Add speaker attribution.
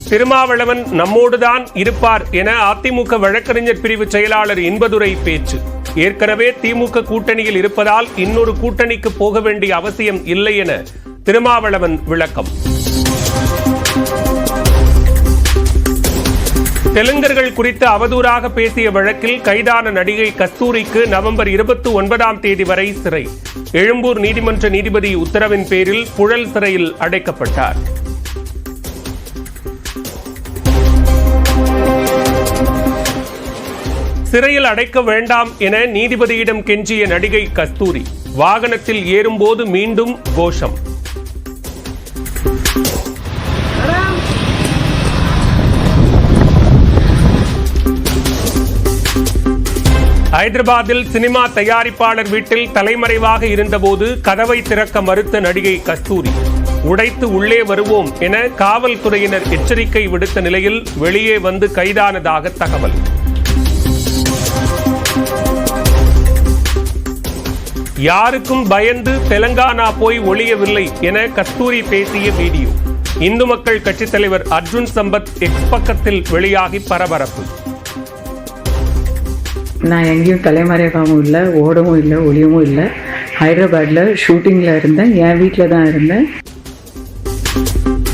Speaker 1: திருமாவளவன் நம்மோடுதான் இருப்பார் என அதிமுக வழக்கறிஞர் பிரிவு செயலாளர் இன்பதுரை பேச்சு. ஏற்கனவே திமுக கூட்டணியில் இருப்பதால் இன்னொரு கூட்டணிக்கு போக வேண்டிய அவசியம் இல்லை என திருமாவளவன் விளக்கம். தெலுங்கர்கள் குறித்து அவதூறாக பேசிய வழக்கில் கைதான நடிகை கஸ்தூரிக்கு நவம்பர் 29ஆம் தேதி வரை சிறை. எழும்பூர் நீதிமன்ற நீதிபதி உத்தரவின் பேரில் புழல் சிறையில் அடைக்கப்பட்டார். சிறையில் அடைக்க வேண்டாம் என நீதிபதியிடம் கெஞ்சிய நடிகை கஸ்தூரி வாகனத்தில் ஏறும்போது மீண்டும் கோஷம். ஹைதராபாத்தில் சினிமா தயாரிப்பாளர் வீட்டில் தலைமறைவாக இருந்தபோது கதவை திறக்க மறுத்த நடிகை கஸ்தூரி உடைத்து உள்ளே வருவோம் என காவல்துறையினர் எச்சரிக்கை விடுத்த நிலையில் வெளியே வந்து கைதானதாக தகவல். யாருக்கும் பயந்து தெலங்கானா போய் ஒளியவில்லை என கஸ்தூரி பேசிய வீடியோ இந்து மக்கள் கட்சித் தலைவர் அர்ஜுன் சம்பத் எக்ஸ் பக்கத்தில் வெளியாகி பரபரப்பு.
Speaker 2: நான் எங்கேயும் தலைமறைவாகவும் இல்லை, ஓடவும் இல்லை, ஒளியவும் இல்லை. ஹைதராபாத்தில் ஷூட்டிங்கில் இருந்தேன், என் வீட்டில் தான் இருந்தேன்.